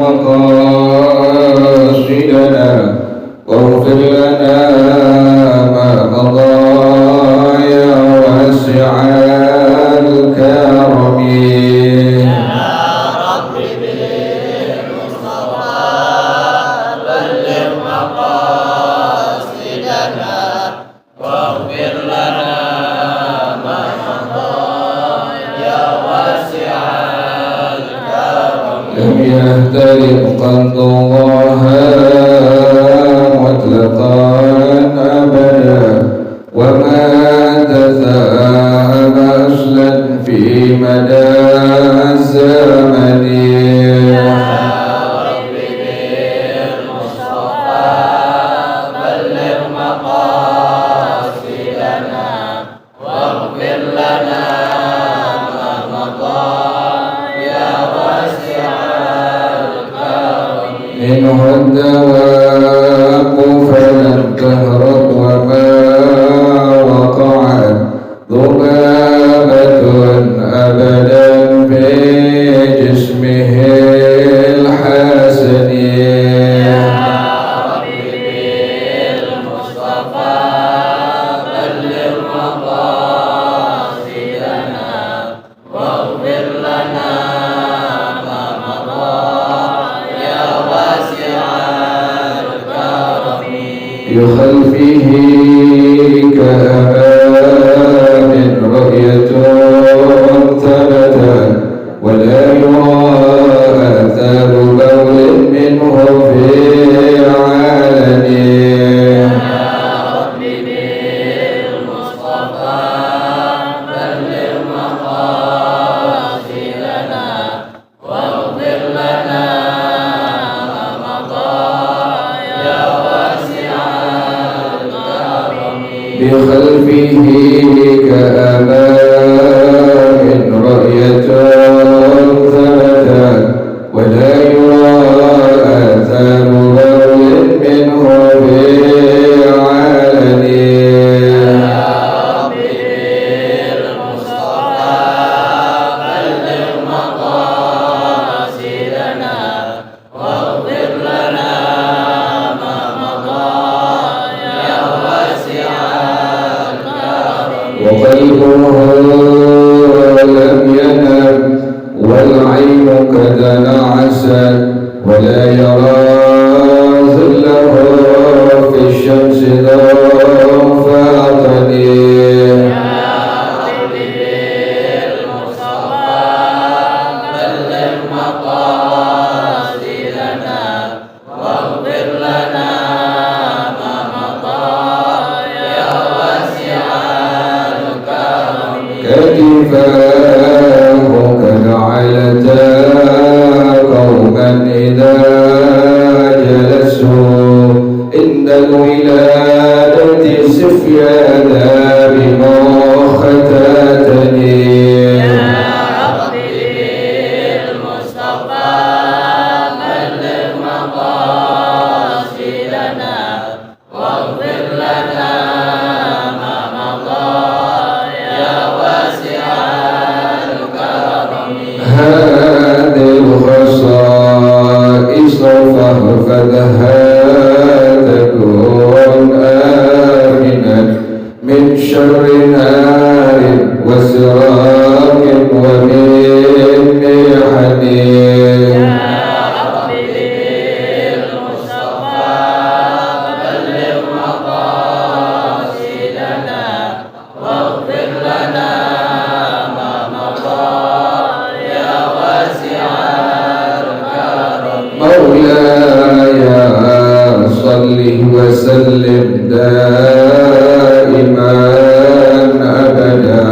مقاصدنا واغفر لنا ما مضى يا واسع الكرم يهترم قلبها مطلقا أبدا وما تذهب أصلا في مدى الزمن يا رب بالمصطفى بلغ مقاصدنا واغفر لنا ما مضى يا واسع منه الدواب فلم تهرب وما وقعت ذبابة أبدا في جسمه الحسن يا رب بالمصطفى بلغ مقاصدنا واغفر لنا ما مضى يخلفه كأمام رؤية ثبتا ولا يرى آثار بول منه في علن يا رب بالمصطفى بلغ مقاصدنا واغفر لنا ما مضى يا بخلفه كأمام رؤية ثبتا ولا يرى آثار بول منه في علن يا رب بالمصطفى بلغ مقاصدنا واغفر لنا ما مضى يا واسع وقلبه لم ينم والعين قد نعست ولا يرى ظله في الشمس ضافة يا رب بالمصطفى بلغ مقاصدنا واغفر لنا ما مضى يا واسع كتفاه كجعلتا قوما إذا جلسوا عند الولادة سفيانا بمختتني يا رب بالمصطفى بلغ مقاصدنا واغفر لنا ما مضى هذه الخصائص فاحفظها تكون آمنا من شر نار وسراق ومن محن يا رب بالمصطفى بلغ مقاصدنا واغفر لنا ما مضى مولاي صل وسلم دائما أبدا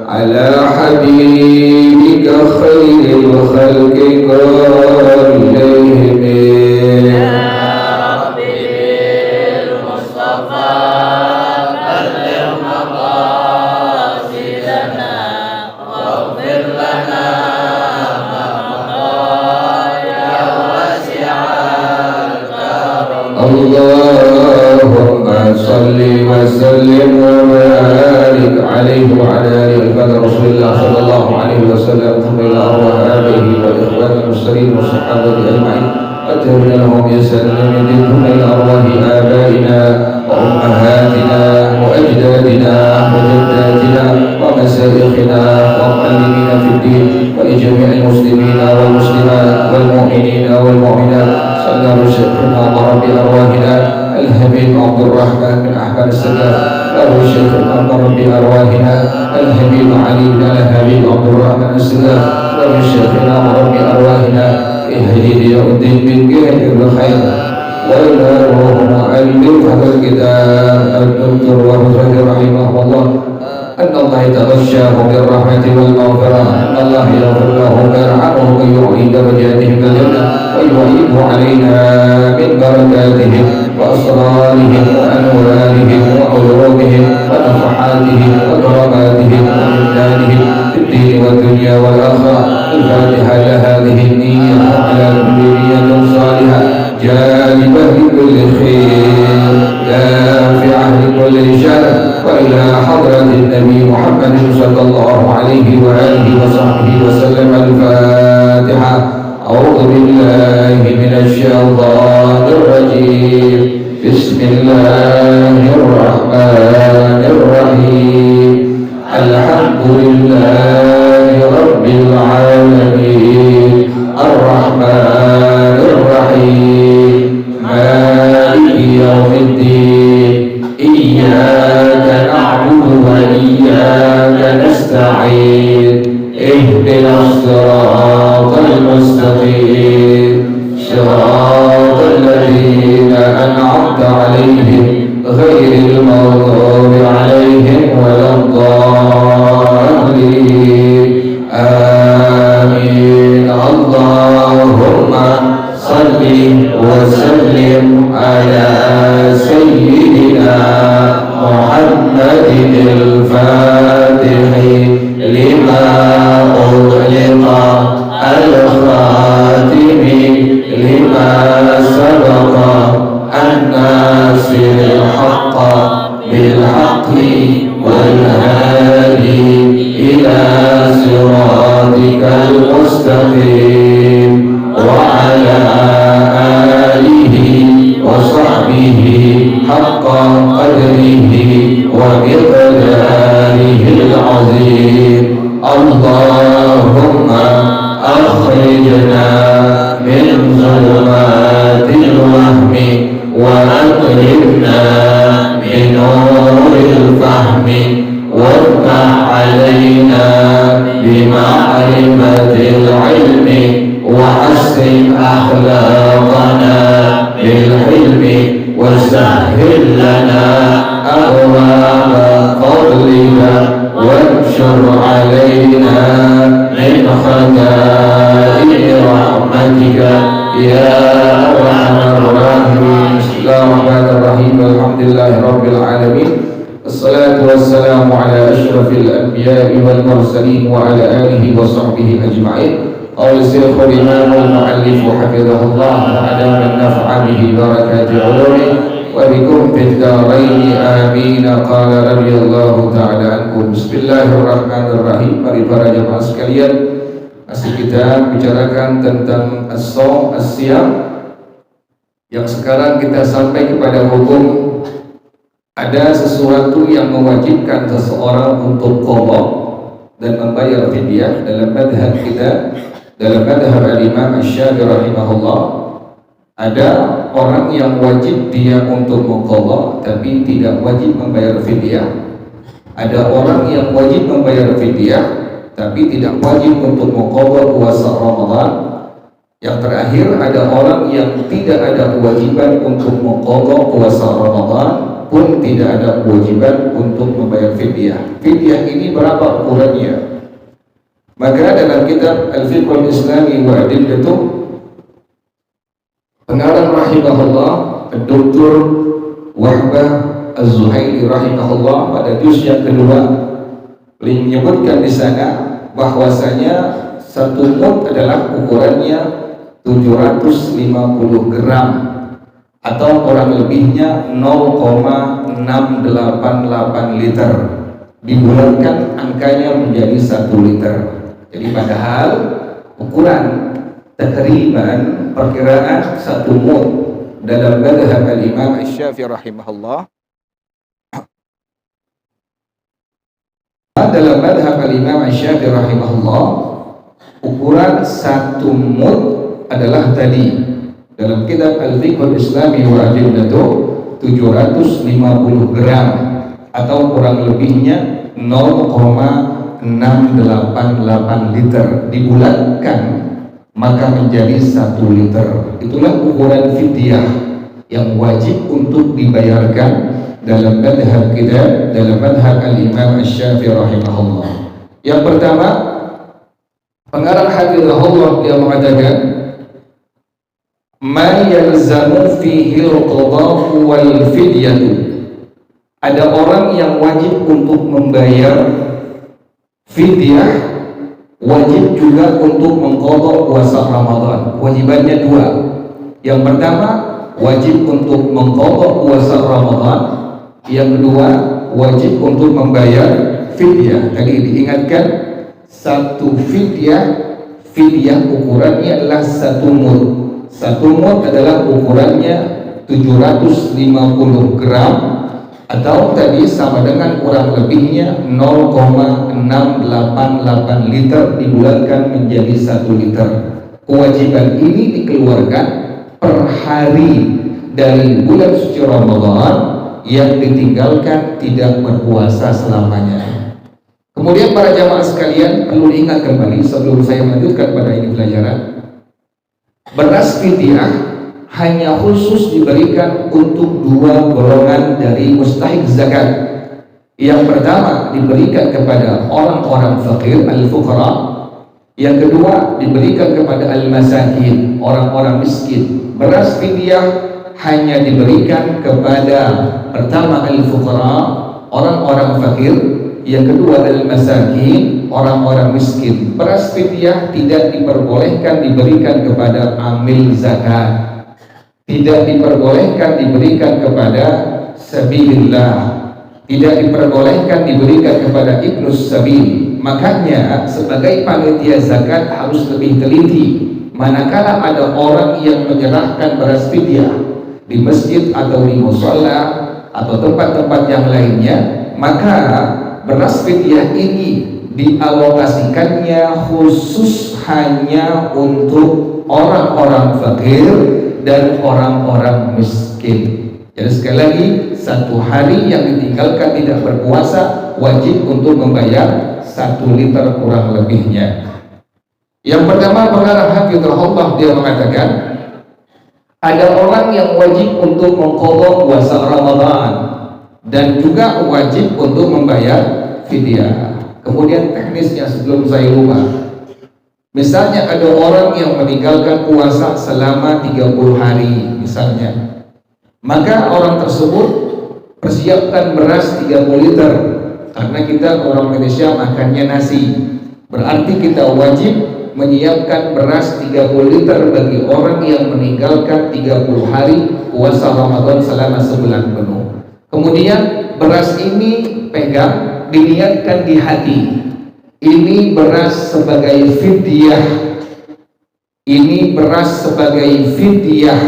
على حبيبك خير الخلق كلهم يا رب بالمصطفى بلغ مقاصدنا واغفر لنا اللهم صل وسلم وبارك عليه وعلى آله وصحبه رسول الله صلى الله عليه وسلم ثم إلى أرواح آله وإخوانه المرسلين والصحابة أجمعين وتابعين لهم بإحسان إلى يوم الدين إلى أرواح آبائنا وأمهاتنا وأجدادنا وجداتنا ومشايخنا ومعلمينا في الدين ولجميع المسلمين والمسلمات والمؤمنين والمؤمنات صلى شيخنا ورب أرواحنا الحبيب عبد الرحمن بن أحمد السادات له شيخنا ورب أرواحنا الحبيب علي بن الحبيب عبد الرحمن السادات له شيخنا ورب أرواحنا اهدي يوم الدين من غير الخير وإلى روح معلم هذا الكتاب الدكتور وحفظه رحمه الله أن الله يتغشاه بالرحمة والمغفرة أن الله يغفر له ويرحمه ويعلي درجاته في الجنة ويعيد علينا من بركاتهم وأسرارهم وأنوارهم وعلومهم ونفحاتهم وكراماتهم وإمدادهم في الدين والدنيا والآخرة. الفاتحة لهذه النية وعلى كل نية صالحة جالبة لكل خير دافعة لكل شر وإلى حضرة النبي محمد صلى الله عليه وآله وصحبه وسلم. الفاتحة. أعوذ بالله من الشيطان الرجيم. بسم الله الرحمن الرحيم. الحمد لله رب العالمين الرحمن الرحيم مالك يوم الدين إياك نعبد وإياك نستعين اهدنا الصراط المستقيم صراط الذين أنعمت عليهم غير المغضوب عليهم ولا الضالين. آمين. اللهم صل وسلم على سيدنا محمد الفاتح لما أغلق الخاتم لما سبق الناصر الحق بالحق والهادي إلى صراطك المستقيم وعلى آله وصحبه حق قدره ومقداره العظيم. اللهم أخرجنا من ظلمات الوهم وأكرمنا بنور الفهم وافتح علينا بمعرفة العلم وحسن أخلاقنا بالحلم وسهل لنا أبواب فضلك وانشر علينا من خزائن رحمتك يا أرحم الراحمين. بسم الله الرحمن الرحيم. الحمد لله رب العالمين. الصلاة والسلام على أشرف الأنبياء والمرسلين وعلى آله وصحبه أجمعين. قال الشيخ الإمام المؤلف حفظه الله وأدام النفع به بركات علومه وبكم في الدارين آمين. قال رضي الله تعالى عنكم. Bismillahirrahmanirrahim. Mari para jemaah sekalian, masih kita bicarakan tentang as-shaum, as-siyam, yang sekarang kita sampai kepada hukum ada sesuatu yang mewajibkan seseorang untuk qada dan membayar fidyah. Dalam madhab kita, dalam madhab al-Imam Asy-Syafi'i rahimahullah, ada orang yang wajib dia untuk mengqada tapi tidak wajib membayar fidyah. Ada orang yang wajib membayar fidyah tapi tidak wajib untuk mengqada puasa Ramadan. Yang terakhir, ada orang yang tidak ada kewajiban untuk mengqada puasa Ramadan pun tidak ada kewajiban untuk membayar fidyah. Fidyah ini berapa ukurannya? Maka dalam kitab Al-Fiqhul Islami wa Adillatuh, pengarang rahimahullah Dr. Wahbah Az-Zuhaili rahimahullah pada juz yang kedua, beliau menyebutkan di sana bahwasanya satu mud adalah ukurannya 750 gram atau kurang lebihnya 0,688 liter, dibulatkan angkanya menjadi 1 liter. Jadi padahal ukuran takriban perkiraan 1 mud dalam madhab al-Imam Asy-Syafi'i rahimahullah. Dalam madhab al-Imam Asy-Syafi'i rahimahullah, ukuran 1 mud adalah tadi dalam kitab Al-Fiqhul Islami wa Adillatuh 750 gram atau kurang lebihnya 0,688 liter, dibulatkan maka menjadi 1 liter. Itulah ukuran fidyah yang wajib untuk dibayarkan dalam madhab kita, dalam madhab al-Imam Asy-Syafi'i rahimahullah. Yang pertama, pengarang hafizahullah dia mengatakan ma yalzamu fihi al-qada'u wal fidyatu. Ada orang yang wajib untuk membayar fidyah, wajib juga untuk mengqadha puasa Ramadan. Kewajibannya 2. Yang pertama, wajib untuk mengqadha puasa Ramadan. Yang kedua, wajib untuk membayar fidyah. Tadi diingatkan 1 fidyah ukurannya adalah 1 mud. 1 mud adalah ukurannya 750 gram atau tadi sama dengan kurang lebihnya 0,688 liter dibulatkan menjadi 1 liter. Kewajiban ini dikeluarkan per hari dari bulan suci Ramadan yang ditinggalkan tidak berpuasa selamanya. Kemudian para jamaah sekalian perlu diingat kembali sebelum saya melanjutkan pada ini pelajaran, beras fidyah hanya khusus diberikan untuk 2 golongan dari mustahik zakat. Yang pertama diberikan kepada orang-orang fakir al-fuqara. Yang kedua diberikan kepada al-masakin, orang-orang miskin. Beras fidyah hanya diberikan kepada pertama al-fuqara, orang-orang fakir. Yang kedua al-masakin, orang-orang miskin. Beras fidyah tidak diperbolehkan diberikan kepada amil zakat, tidak diperbolehkan diberikan kepada sabilillah, tidak diperbolehkan diberikan kepada ibnus sabil. Makanya sebagai panitia zakat harus lebih teliti manakala ada orang yang menyerahkan beras fidyah di masjid atau di musholla atau tempat-tempat yang lainnya, maka beras fidyah ini dialokasikannya khusus hanya untuk orang-orang fakir dan orang-orang miskin. Jadi sekali lagi, 1 hari yang ditinggalkan tidak berpuasa wajib untuk membayar 1 liter kurang lebihnya. Yang pertama, pengarang hafizahullah dia mengatakan ada orang yang wajib untuk mengqadha puasa Ramadan dan juga wajib untuk membayar fidyah. Kemudian teknisnya sebelum saya lupa, misalnya ada orang yang meninggalkan puasa selama 30 hari misalnya, maka orang tersebut persiapkan beras 30 liter karena kita orang Indonesia makannya nasi, berarti kita wajib menyiapkan beras 30 liter bagi orang yang meninggalkan 30 hari puasa Ramadan selama sebulan penuh. Kemudian beras ini pegang, diniatkan di hati, ini beras sebagai fidyah, ini beras sebagai fidyah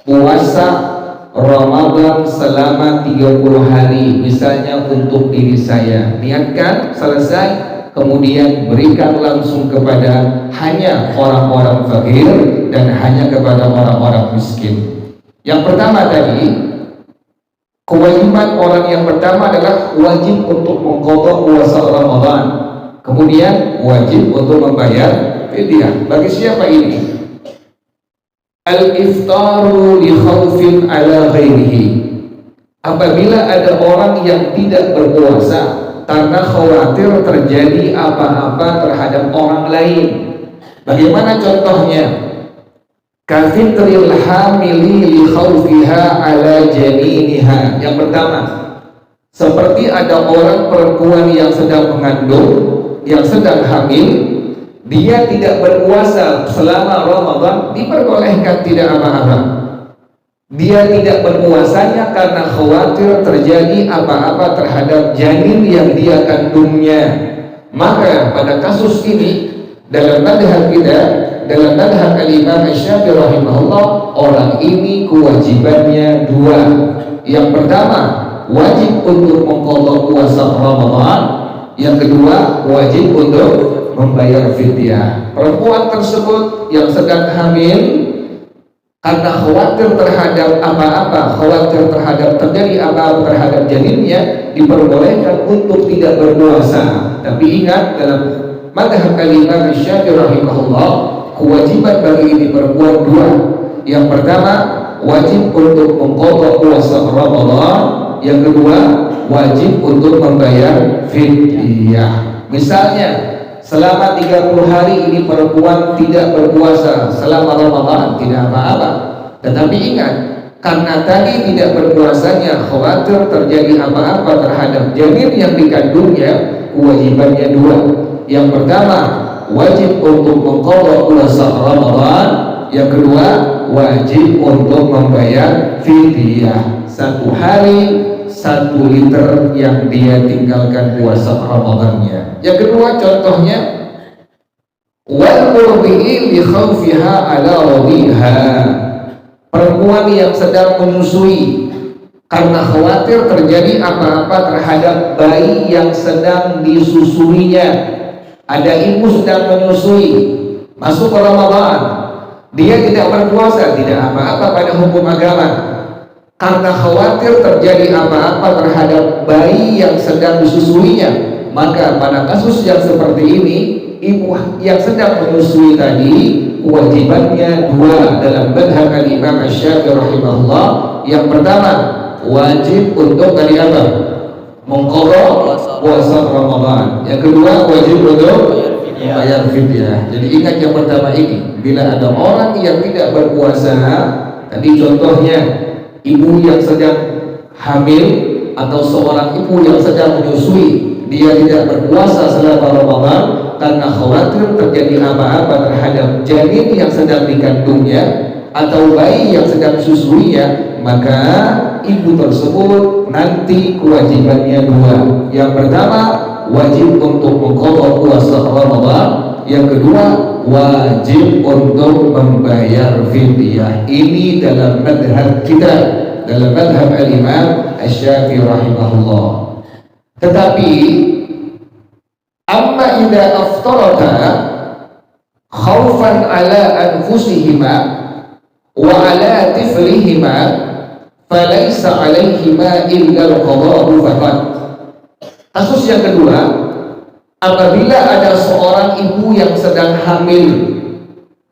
puasa Ramadan selama 30 hari misalnya untuk diri saya. Niatkan, selesai, kemudian berikan langsung kepada hanya orang-orang fakir dan hanya kepada orang-orang miskin. Yang pertama tadi, kewajiban orang yang pertama adalah wajib untuk mengqadha puasa Ramadan, kemudian wajib untuk membayar fidyah. Bagi siapa ini? Al-iftaru li khaufin ala ghairihi. Apabila ada orang yang tidak berpuasa karena khawatir terjadi apa-apa terhadap orang lain. Bagaimana contohnya? Kafitril hamili li khawfiha ala janiniha. Yang pertama, seperti ada orang perempuan yang sedang mengandung, yang sedang hamil, dia tidak berpuasa selama Ramadan, diperbolehkan tidak apa-apa. Dia tidak berpuasanya karena khawatir terjadi apa-apa terhadap janin yang dia kandungnya. Maka pada kasus ini dalam madhab kita dalam madhab al-Imam Asy-Syafi'i rahimahullah, orang ini kewajibannya dua. Yang pertama, wajib untuk mengqadha puasa Ramadan. Yang kedua, wajib untuk membayar fidyah. Perempuan tersebut yang sedang hamil, karena khawatir terhadap apa-apa, khawatir terhadap terjadi apa-apa terhadap janinnya, diperbolehkan untuk tidak berpuasa. Tapi ingat, dalam madhab al-Imam Asy-Syafi'i rahimahullah, kewajiban bagi ini perempuan dua. Yang pertama, wajib untuk mengqadha puasa Ramadan. Yang kedua, wajib untuk membayar fidyah. Misalnya, selama 30 hari ini perempuan tidak berpuasa selama Ramadan, tidak apa-apa. Tetapi ingat, karena tadi tidak berpuasanya khawatir terjadi apa-apa terhadap janin yang dikandungnya, kewajibannya dua. Yang pertama, wajib untuk mengqadha puasa Ramadan. Yang kedua, wajib untuk membayar fidyah. 1 hari 1 liter yang dia tinggalkan puasa Ramadannya. Yang kedua contohnya, wal murdi'i li khawfiha ala radiha. Perempuan yang sedang menyusui karena khawatir terjadi apa-apa terhadap bayi yang sedang disusuinya. Ada ibu sedang menyusui, masuk ke Ramadan, dia tidak berpuasa, tidak apa-apa pada hukum agama. Karena khawatir terjadi apa-apa terhadap bayi yang sedang disusuinya, maka pada kasus yang seperti ini, ibu yang sedang menyusui tadi kewajibannya dua dalam madhab al-Imam Asy-Syafi'i rahimahullah. Yang pertama, wajib untuk tadi apa? Mengqadha puasa Ramadan. Yang kedua, wajib untuk membayar fidyah. Jadi ingat yang pertama ini, bila ada orang yang tidak berpuasa, tadi contohnya ibu yang sedang hamil atau seorang ibu yang sedang menyusui, dia tidak berpuasa selama Ramadan karena khawatir terjadi apa-apa terhadap janin yang sedang dikandungnya atau bayi yang sedang disusuinya, maka ibu tersebut nanti kewajibannya dua. Yang pertama, wajib untuk mengqadha puasa Ramadan. Yang kedua, wajib untuk membayar fidyah. Ini dalam madhab kita, dalam madhab al-Imam Asy-Syafi'i rahimahullah. Tetapi amma idza aftarata khaufan ala anfusihima wa ala tiflihima falaysa alaihima illa al-qada'u faqat. Kasus yang kedua, apabila ada seorang ibu yang sedang hamil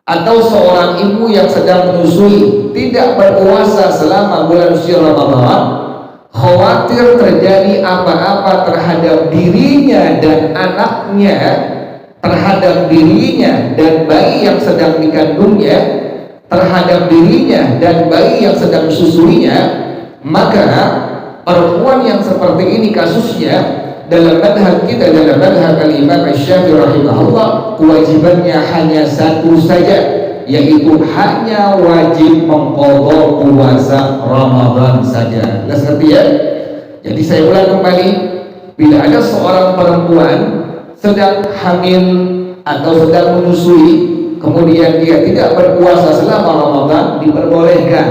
atau seorang ibu yang sedang menyusui tidak berpuasa selama bulan suci Ramadan, khawatir terjadi apa-apa terhadap dirinya dan anaknya, terhadap dirinya dan bayi yang sedang dikandungnya, terhadap dirinya dan bayi yang sedang disusuinya, maka perempuan yang seperti ini kasusnya dalam madhab kita, dalam madhab al-Imam Asy-Syafi'i rahimahullah, kewajibannya hanya satu saja, yaitu hanya wajib mengqadha puasa Ramadan saja. Jelas ngerti ya? Jadi saya ulang kembali, bila ada seorang perempuan sedang hamil atau sedang menyusui, kemudian dia tidak berpuasa selama Ramadan, diperbolehkan.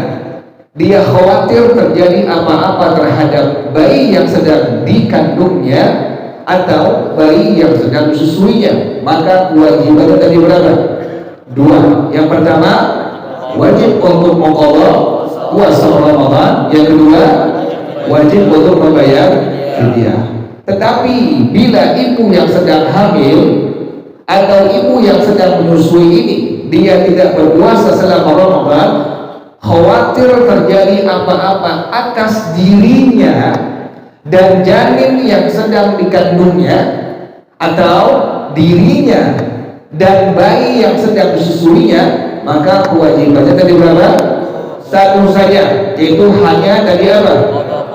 Dia khawatir terjadi apa-apa terhadap bayi yang sedang dikandungnya atau bayi yang sedang disusuinya, maka kewajibannya tadi berapa? Dua. Yang pertama, wajib untuk mengqadha puasa Ramadan. Yang kedua, wajib untuk membayar fidyah. Tetapi bila ibu yang sedang hamil atau ibu yang sedang menyusui ini, dia tidak berpuasa selama Ramadan, khawatir terjadi apa-apa atas dirinya dan janin yang sedang dikandungnya atau dirinya dan bayi yang sedang disusuinya, maka kewajibannya tadi berapa? Satu saja, yaitu hanya tadi apa?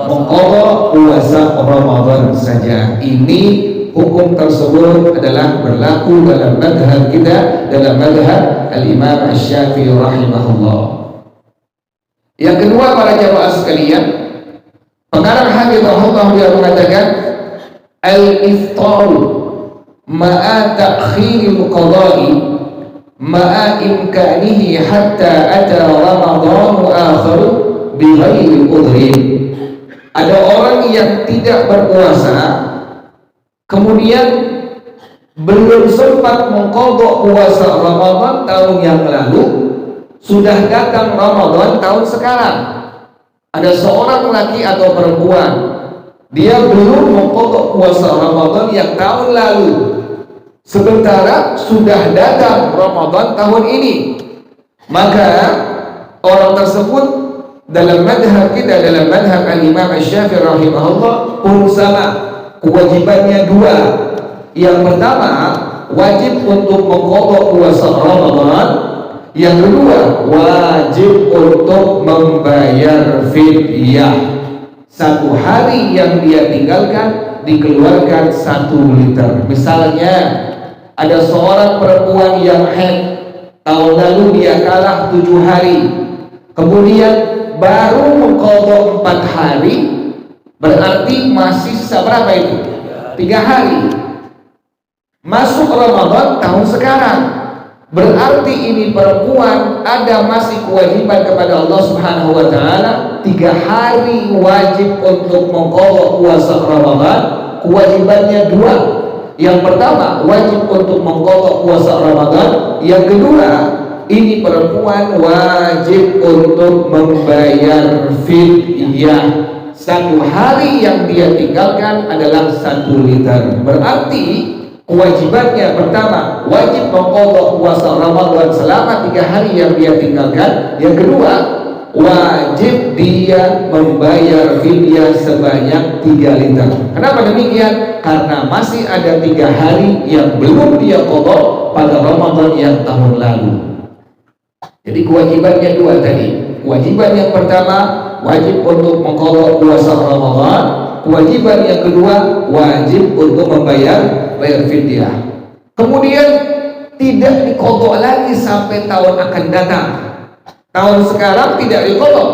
Mengqadha puasa Ramadan saja. Ini hukum tersebut adalah berlaku dalam madhab kita, dalam madhab al-Imam Asy-Syafi'i rahimahullah. Yang kedua, para jamaah sekalian, pengarang hafizahullah dia mengatakan al-iftar ma'a ta'khiril qada'i ma'a imkanihi hatta ata Ramadan akhar bighairi udhrin. Ada orang yang tidak berpuasa kemudian belum sempat mengqadha puasa Ramadan tahun yang lalu, sudah datang Ramadan tahun sekarang. Ada seorang laki atau perempuan, dia belum mengqadha puasa Ramadan yang tahun lalu, sementara sudah datang Ramadan tahun ini. Maka orang tersebut dalam madhab kita, dalam madhab al-Imam Asy-Syafi'i rahimahullah pun sama, kewajibannya dua. Yang pertama, wajib untuk mengqadha puasa Ramadan. Yang kedua, wajib untuk membayar fidyah. Satu hari yang dia tinggalkan dikeluarkan 1 liter. Misalnya ada seorang perempuan yang haid, tahun lalu dia kalah 7 hari, kemudian baru mengqadha 4 hari, berarti masih sisa berapa itu? 3 hari. Masuk Ramadan tahun sekarang, berarti ini perempuan ada masih kewajiban kepada Allah Subhanahu wa Ta'ala 3 hari wajib untuk mengqadha puasa Ramadan. Kewajibannya dua. Yang pertama, wajib untuk mengqadha puasa Ramadan. Yang kedua, ini perempuan wajib untuk membayar fidyah. 1 hari yang dia tinggalkan adalah 1 liter. Berarti kewajibannya pertama, wajib mengqadha puasa Ramadan selama 3 hari yang dia tinggalkan. Yang kedua, wajib dia membayar fidyah sebanyak 3 liter. Kenapa demikian? Karena masih ada 3 hari yang belum dia qadha pada Ramadan yang tahun lalu. Jadi kewajibannya dua tadi. Kewajiban yang pertama, wajib untuk mengqadha puasa Ramadan. Kewajiban yang kedua, wajib untuk membayar fidyah. Kemudian tidak diqadha lagi sampai tahun akan datang. Tahun sekarang tidak diqadha.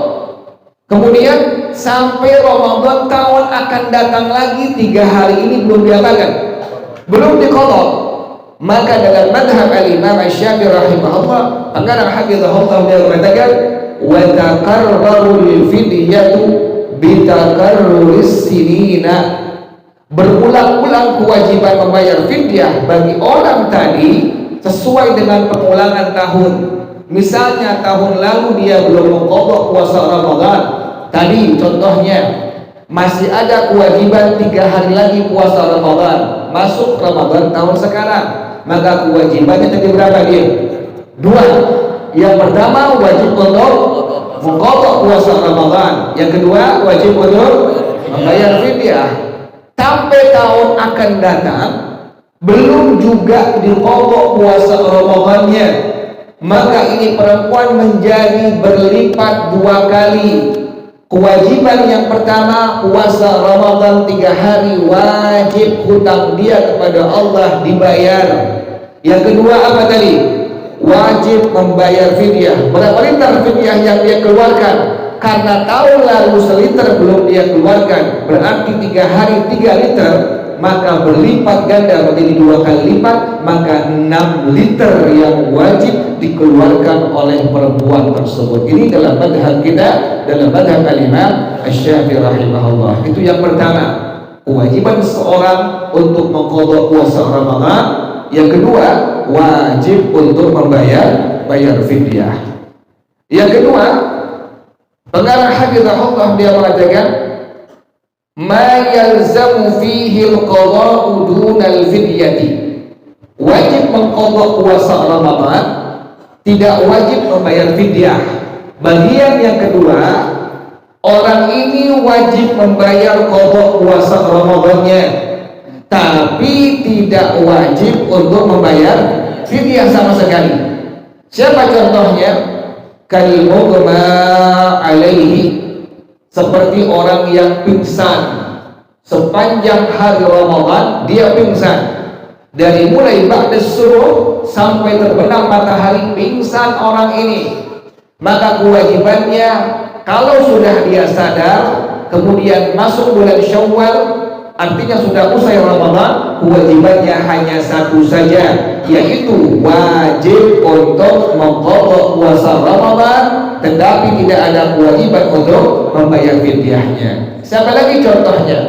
Kemudian sampai Ramadan tahun akan datang lagi, 3 hari ini belum diapakan, belum diqadha. Maka dalam madhab al-Imam Asy-Syafi'i rahimahullah, pengarang hafizahullah, dia mengatakan wa taqarrarul fidyatu bitakarruris sinina. Berulang-ulang kewajiban membayar fidyah bagi orang tadi sesuai dengan pengulangan tahun. Misalnya tahun lalu dia belum mengqadha puasa Ramadan, tadi contohnya masih ada kewajiban 3 hari lagi puasa Ramadan, masuk Ramadan tahun sekarang, maka kewajibannya tadi berapa dia? 2. Yang pertama, wajib untuk mengqadha puasa Ramadan. Yang kedua, wajib untuk membayar fidyah. Sampai tahun akan datang belum juga diqadha puasa Ramadannya, maka ini perempuan menjadi berlipat 2 kali. Kewajiban yang pertama, puasa Ramadan 3 hari wajib, hutang dia kepada Allah dibayar. Yang kedua apa tadi? Wajib membayar fidyah. Berapa liter fidyah yang dia keluarkan? Karena tahun lalu seliter belum dia keluarkan, berarti 3 hari 3 liter, maka berlipat ganda menjadi 2 kali lipat, maka 6 liter yang wajib dikeluarkan oleh perempuan tersebut. Ini dalam madhab kita, dalam madhab al-Imam Asy-Syafi'i rahimahullah. Itu yang pertama, kewajiban seorang untuk mengqadha puasa Ramadan. Yang kedua, wajib untuk membayar fidyah. Yang kedua, pengarang hafizahullah dia mengatakan ma yalzamu fihi al-qadha'u dunal fidyati. Wajib mengqadha puasa Ramadan, tidak wajib membayar fidyah. Bagian yang kedua, orang ini wajib membayar qadha puasa Ramadannya, tapi tidak wajib untuk membayar fidyah sama sekali. Siapa contohnya? Kal mughma alaihi, seperti orang yang pingsan sepanjang hari Ramadan, dia pingsan dari mulai ba'da subuh sampai terbenam matahari, pingsan orang ini. Maka kewajibannya, kalau sudah dia sadar, kemudian masuk bulan Syawal, artinya sudah usai Ramadan, kewajibannya hanya satu saja, yaitu wajib untuk mengqadha puasa Ramadan, tetapi tidak ada kewajiban untuk membayar fidyahnya. Siapa lagi contohnya?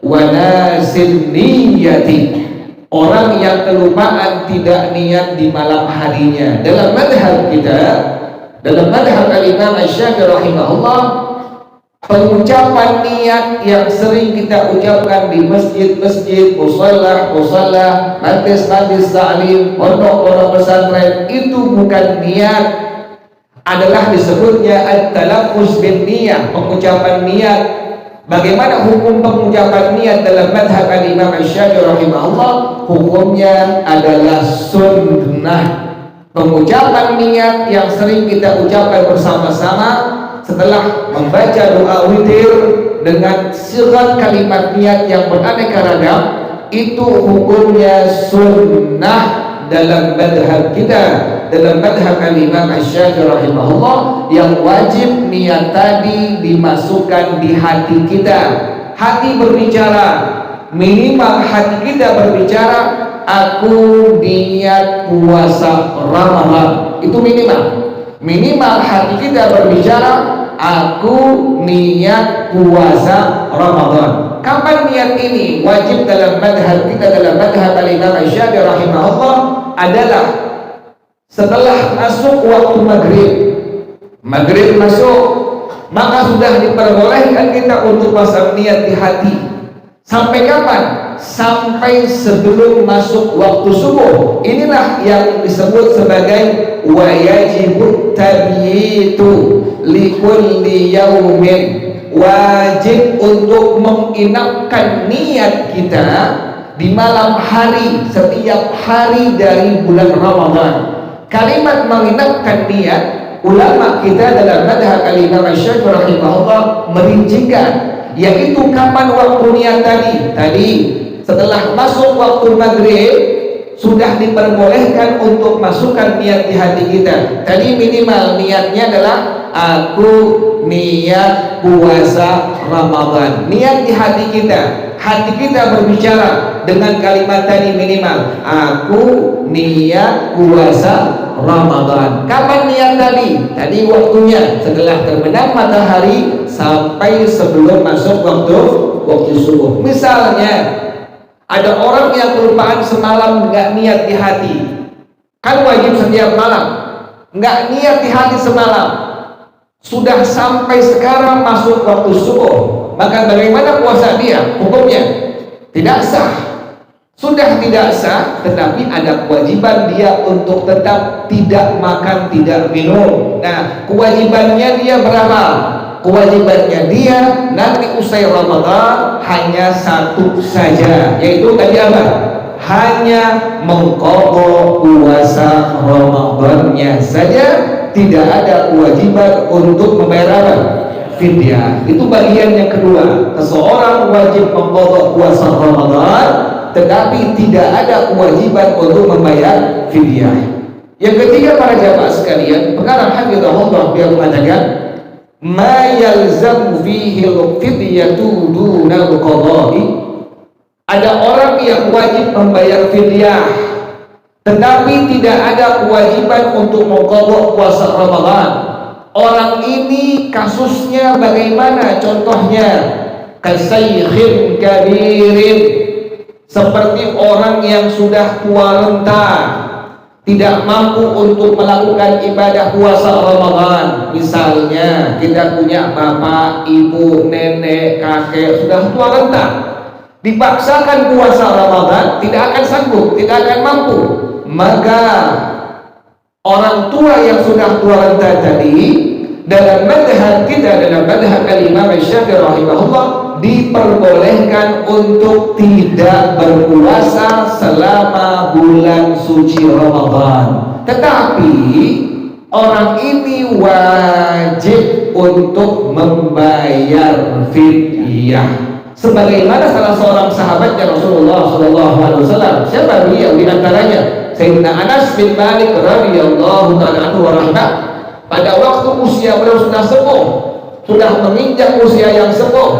Wanasin niyati, orang yang kelupaan tidak niat di malam harinya. Dalam madhab kita, dalam madhab al-Imam Asy-Syafi'i rahimahullah, pengucapan niat yang sering kita ucapkan di masjid-masjid, musalla, majlis-majlis ta'lim, pondok-pondok pesantren, itu bukan niat, adalah disebutnya at-talaffuz bin niyah, pengucapan niat. Bagaimana hukum pengucapan niat dalam madhab al-Imam Asy-Syafi'i rahimahullah? Hukumnya adalah sunnah. Pengucapan niat yang sering kita ucapkan bersama-sama setelah membaca doa witir dengan sirat kalimat niat yang beraneka ragam, itu hukumnya sunnah dalam madhab kita, dalam madhab al-Imam Asy-Syafi'i rahimahullah. Yang wajib niat tadi dimasukkan di hati kita. Hati berbicara, minimal hati kita berbicara, aku niat puasa Ramadan. Itu minimal hati kita berbicara, aku niat puasa Ramadan. Kapan niat ini wajib dalam madhab kita, dalam madhab al-Imam Asy-Syafi'i rahimahullah, adalah setelah masuk waktu maghrib masuk, maka sudah diperbolehkan kita untuk pasang niat di hati. Sampai kapan? Sampai sebelum masuk waktu subuh. Inilah yang disebut sebagai wajibut tabyitu likulli yaumin, wajib untuk menginapkan niat kita di malam hari, setiap hari dari bulan Ramadan. Kalimat menginapkan niat, ulama kita dalam madhab al-Imam Asy-Syafi'i rahimahullah merincikan, yaitu kapan waktu niat tadi setelah masuk waktu maghrib sudah diperbolehkan untuk masukkan niat di hati kita. Tadi minimal niatnya adalah aku niat puasa Ramadan. Niat di hati kita berbicara dengan kalimat tadi minimal, aku niat puasa Ramadan. Kapan niat tadi? Tadi waktunya setelah terbenam matahari sampai sebelum masuk waktu subuh. Misalnya ada orang yang kelupaan semalam nggak niat di hati, kan wajib setiap malam, nggak niat di hati semalam, sudah sampai sekarang masuk waktu subuh, maka bagaimana puasa dia? Hukumnya tidak sah. Sudah tidak sah, tetapi ada kewajiban dia untuk tetap tidak makan, tidak minum. Nah, kewajibannya dia berapa? Kewajibannya dia nanti usai Ramadan hanya satu saja, yaitu tadi apa? Hanya mengqadha puasa Ramadannya saja, tidak ada kewajiban untuk membayar apa? Fidyah. Itu bagian yang kedua. Seseorang wajib mengqadha puasa Ramadan, tetapi tidak ada kewajiban untuk membayar fidyah. Yang ketiga, para jamaah sekalian, perkara hafizahullah, beliau mengatakan ma yalzamu fihi al-fidyatu duna al-qadha'i. Ada orang yang wajib membayar fidyah, tetapi tidak ada kewajiban untuk mengqadha puasa Ramadan. Orang ini kasusnya bagaimana? Contohnya kasaykhin kabirin, seperti orang yang sudah tua renta, tidak mampu untuk melakukan ibadah puasa Ramadan. Misalnya kita punya bapak, ibu, nenek, kakek sudah tua renta, dipaksakan puasa Ramadan, tidak akan sanggup, tidak akan mampu. Maka orang tua yang sudah tua renta tadi, dalam madhab kita, dalam madhab al-Imam Asy-Syafi'i rahimahullah, diperbolehkan untuk tidak berpuasa selama bulan suci Ramadan. Tetapi orang ini wajib untuk membayar fidyah, sebagaimana salah seorang sahabatnya Rasulullah SAW. Siapa beliau? Di antaranya Sayyidina Anas bin Malik radhiyallahu ta'ala anhu wa rahmah. Pada waktu usia beliau sudah sepuh, sudah menginjak usia yang sepuh,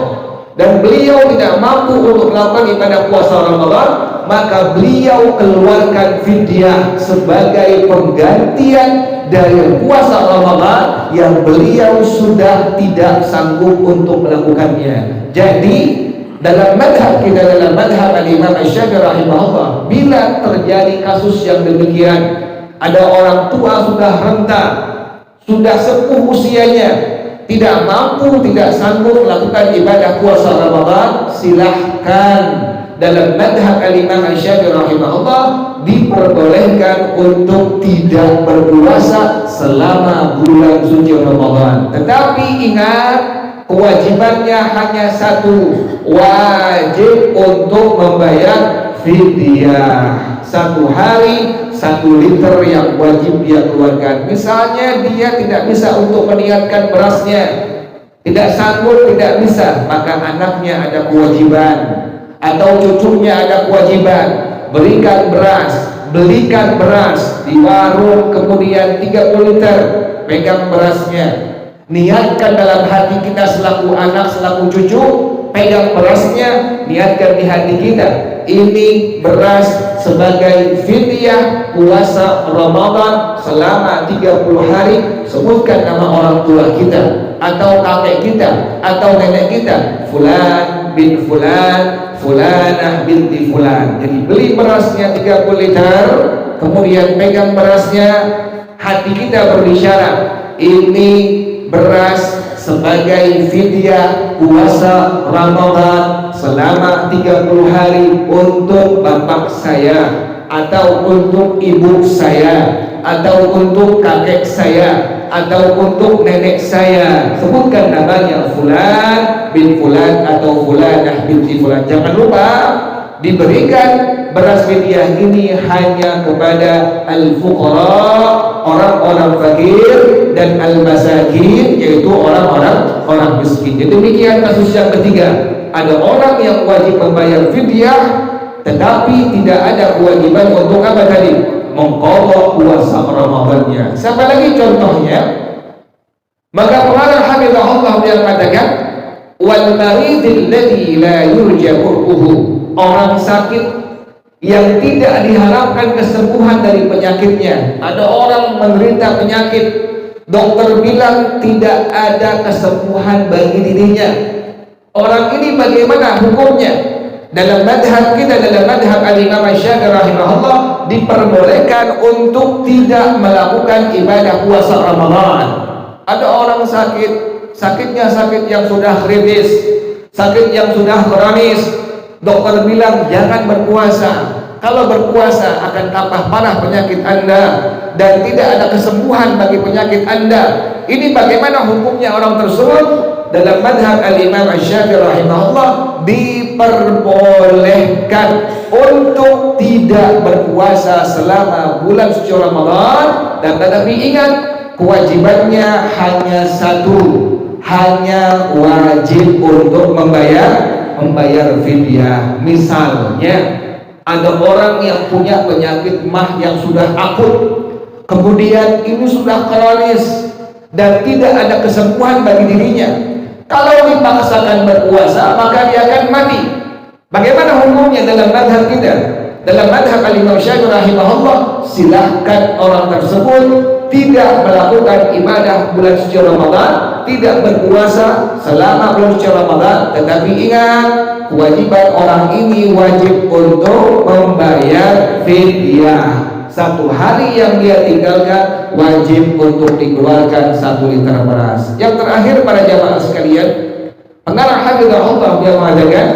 dan beliau tidak mampu untuk melakukan ibadah puasa Ramadan, maka beliau keluarkan fidyah sebagai penggantian dari puasa Ramadan yang beliau sudah tidak sanggup untuk melakukannya. Jadi dalam madhab kita, dalam madhab Al-Imam Asy-Syafi'i rahimahullah, bila terjadi kasus yang demikian, ada orang tua sudah renta, sudah sepuh usianya, tidak mampu, tidak sanggup melakukan ibadah puasa Ramadan, silahkan. Dalam madhab Al-Imam Asy-Syafi'i rahimahullah diperbolehkan untuk tidak berpuasa selama bulan suci Ramadan. Tetapi ingat, kewajibannya hanya satu, wajib untuk membayar fidyah. 1 hari 1 liter yang wajib dia keluarkan. Misalnya dia tidak bisa untuk meniatkan berasnya, tidak sanggup, tidak bisa, maka anaknya ada kewajiban atau cucunya ada kewajiban berikan beras, belikan beras di warung, kemudian 30 liter, pegang berasnya, niatkan dalam hati kita selaku anak, selaku cucu, pegang berasnya, niatkan di hati kita, ini beras sebagai fidyah puasa Ramadan selama 30 hari. Sebutkan nama orang tua kita atau kakek kita atau nenek kita, fulan bin fulan, fulanah binti fulan. Jadi beli berasnya 30 liter, kemudian pegang berasnya, hati kita berbicara, ini beras sebagai fidyah puasa Ramadan selama 30 hari untuk bapak saya, atau untuk ibu saya, atau untuk kakek saya, atau untuk nenek saya. Sebutkan namanya, fulan bin fulan atau fulanah binti fulan. Jangan lupa diberikan beras fidyah ini hanya kepada al-fuqara, orang-orang fakir, dan al-masakin, yaitu orang miskin. Jadi demikian kasus yang ketiga. Ada orang yang wajib membayar fidyah, tetapi tidak ada kewajiban untuk apa tadi? Mengqadha puasa Ramadannya. Siapa lagi contohnya? Maka pengarang hafizahullah yang mengatakan, wal maridil ladzi la yurja qurbuhu, orang sakit yang tidak diharapkan kesembuhan dari penyakitnya. Ada orang menderita penyakit, dokter bilang tidak ada kesembuhan bagi dirinya. Orang ini bagaimana hukumnya? Dalam madhab kita, dalam madhab Al-Imam Asy-Syafi'i rahimahullah, diperbolehkan untuk tidak melakukan ibadah puasa Ramadan. Ada orang sakit, sakitnya sakit yang sudah kritis, sakit yang sudah kronis, dokter bilang jangan berpuasa. Kalau berpuasa akan tambah parah penyakit Anda dan tidak ada kesembuhan bagi penyakit Anda. Ini bagaimana hukumnya orang tersebut? Dalam madhab Al-Imam Asy-Syafi'i rahimahullah, diperbolehkan untuk tidak berpuasa selama bulan suci Ramadan, dan tetapi ingat, kewajibannya hanya satu, hanya wajib untuk membayar fidyah. Misalnya ada orang yang punya penyakit mah yang sudah akut, kemudian ini sudah kronis dan tidak ada kesembuhan bagi dirinya. Kalau dipaksakan berpuasa, maka dia akan mati. Bagaimana hukumnya dalam madhab kita? Dalam madhab Al-Imam Syafi'i rahimahullah, silahkan orang tersebut tidak melakukan ibadah bulan suci Ramadan, tidak berpuasa selama bulan suci Ramadan. Tetapi ingat, kewajiban orang ini wajib untuk membayar fidyah. 1 hari yang dia tinggalkan wajib untuk dikeluarkan 1 liter beras. Yang terakhir para jamaah sekalian, pengarang hafizahullah dia mengatakan,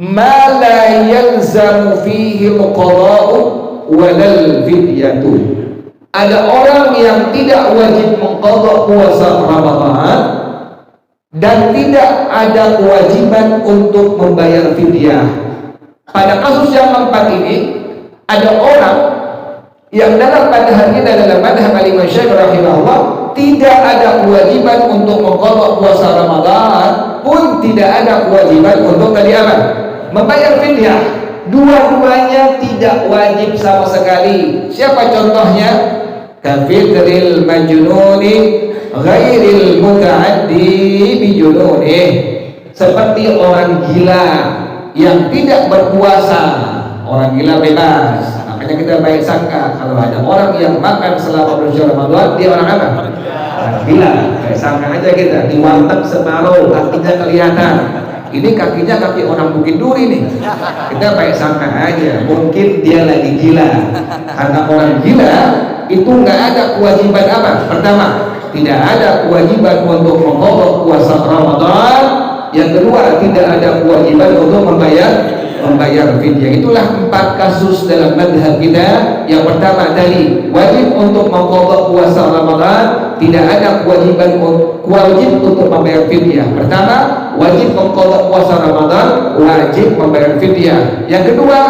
ma la yalzamu fihi al-qada'u walal fidyatu. Ada orang yang tidak wajib mengqadha puasa Ramadan dan tidak ada kewajiban untuk membayar fidyah. Pada kasus yang keempat ini, ada orang yang dalam madhab kita, dalam madhab Al-Imam Syafi'i rahimahullah, tidak ada kewajiban untuk mengqadha puasa Ramadan, pun tidak ada kewajiban untuk tadi apa? Membayar fidyah. Dua-duanya tidak wajib sama sekali. Siapa contohnya? Kafidril majnuni ghairil muta'addi bijununih. seperti orang gila yang tidak berpuasa. Orang gila bebas, makanya kita baik sangka kalau ada orang yang makan selama bulan Ramadan, dia orang apa? Orang gila. Baik sangka aja kita, di warteg separuh kakinya kelihatan. Ini kakinya kaki orang Bukit Duri nih. Kita baik sangka aja, mungkin dia lagi gila. Karena orang gila itu nggak ada kewajiban apa? Pertama, tidak ada kewajiban untuk mengqadha puasa Ramadan. Yang kedua, tidak ada kewajiban untuk membayar fidyah. Itulah 4 kasus dalam madhab kita. Yang pertama tadi, wajib untuk mengqadha puasa Ramadan, tidak ada kewajiban wajib untuk membayar fidyah. Pertama, wajib mengqadha puasa Ramadan, wajib membayar fidyah. Yang kedua,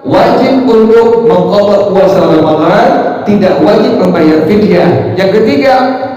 wajib untuk mengqadha puasa Ramadan, tidak wajib membayar fidyah. Yang ketiga,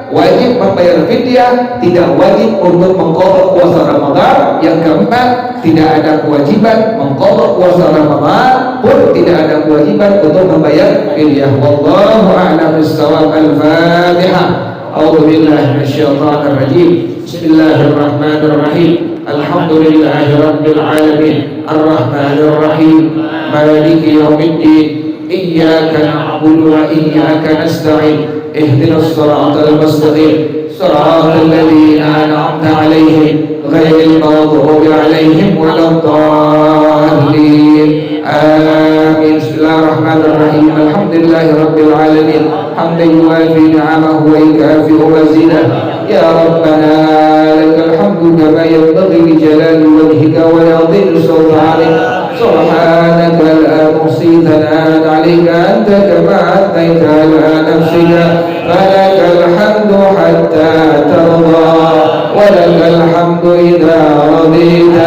wajib membayar fidyah, tidak wajib untuk mengqadha puasa Ramadan. Yang keempat, tidak ada kewajiban mengqadha puasa Ramadan, pun tidak ada kewajiban untuk membayar fidyah. Wallahu a'lam bissawab. Al-Fatihah. A'udzu billahi minasyaitonir rajim. Bismillahirrahmanirrahim. Alhamdulillahi rabbil alamin. Arrahmanir rahim. Maliki yaumiddin. Iyyaka na'budu wa iyyaka nasta'in. اهدنا الصراط المستقيم صراط الذين أنعمت عليهم غير المغضوب عليهم ولا الضالين آمين. بسم الله الرحمن الرحيم. الحمد لله رب العالمين حمدا يوافي نعمه ويكافئ مزيده. يا ربنا لك الحمد كما ينبغي لجلال وجهك ويعظم سلطانك. سبحانك لا نحصي ثناء عليك أنت كما أثنيت على نفسك. فلك الحمد حتى ترضى ولك الحمد إذا رضيت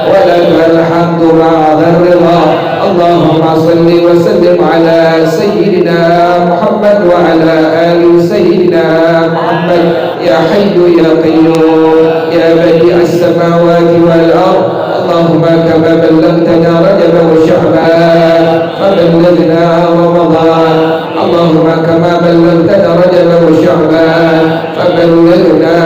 ولك الحمد بعد الرضا. اللهم صل وسلم على سيدنا محمد وعلى آل سيدنا محمد. يا حي يا قيوم يا بديع السماوات والأرض. اللهم كما بلغتنا رجب وشعبان فبلغنا رمضان. اللهم كما بلغتنا رجب وشعبان فبلغنا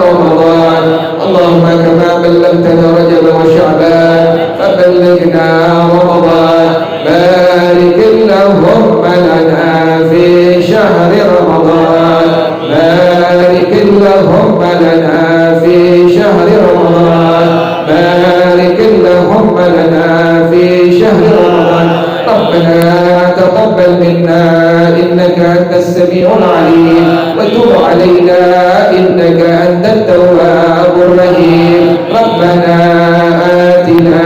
رمضان. اللهم كما بلغتنا رجب وشعبان فبلغنا رمضان. بارك اللهم لنا في شهر رمضان. بارك اللهم لنا في شهر رمضان. بارك اللهم لنا في شهر رمضان. ربنا تقبل منا إنك أنت السميع العليم وتب علينا إنك أنت التواب الرحيم. ربنا آتنا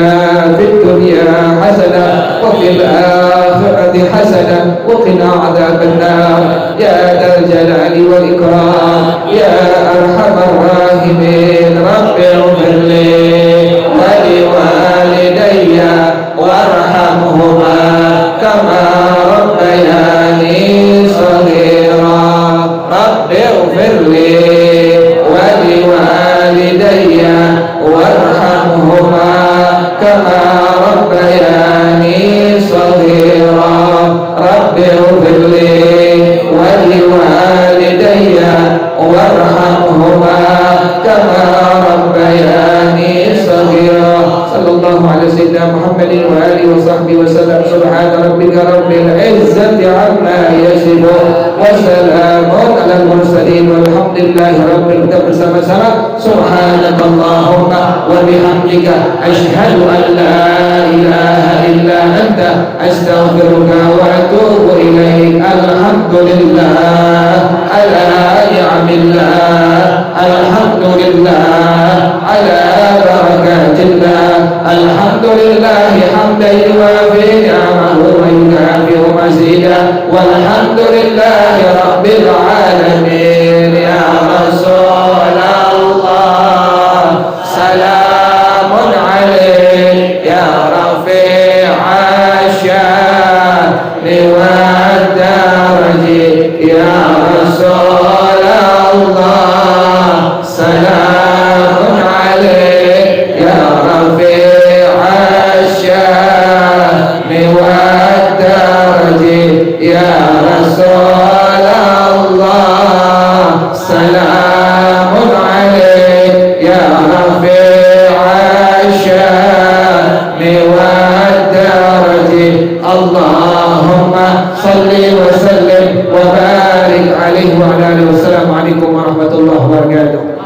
في الدنيا حسنة وفي الآخرة حسنة وقنا عذاب النار. يا ذا الجلال والإكرام يا أرحم الراحمين. رب اغفر لي ولوالدي وارحمهما كما ربياني صغيرا. رب اغفر لي ولوالدي وارحمهما كما ربياني صغيرا. رب اغفر لي ولوالدي وارحمهما كما ربياني صغيرا. صلى الله على سيدنا محمد وآله وصحبه وسلم. سبحان ربك رب العزة عما يصفون وسلام على المرسلين والحمد لله رب العالمين. bersama-sama. سبحانك اللهم وبحمدك أشهد أن لا إله إلا أنت أستغفرك وأتوب إليك. الحمد لله على نعم الله. الحمد لله على بركات الله. الحمد لله حمدا يوافي نعمه ويكافئ مزيدا. والحمد لله رب العالمين. يا رسول الله سلام عليك يا رفيع الشان والدرج. يا رسول الله سلام عليك يا رفيع الشان والدرج. يا رسول الله warahmatullahi wabarakatuh.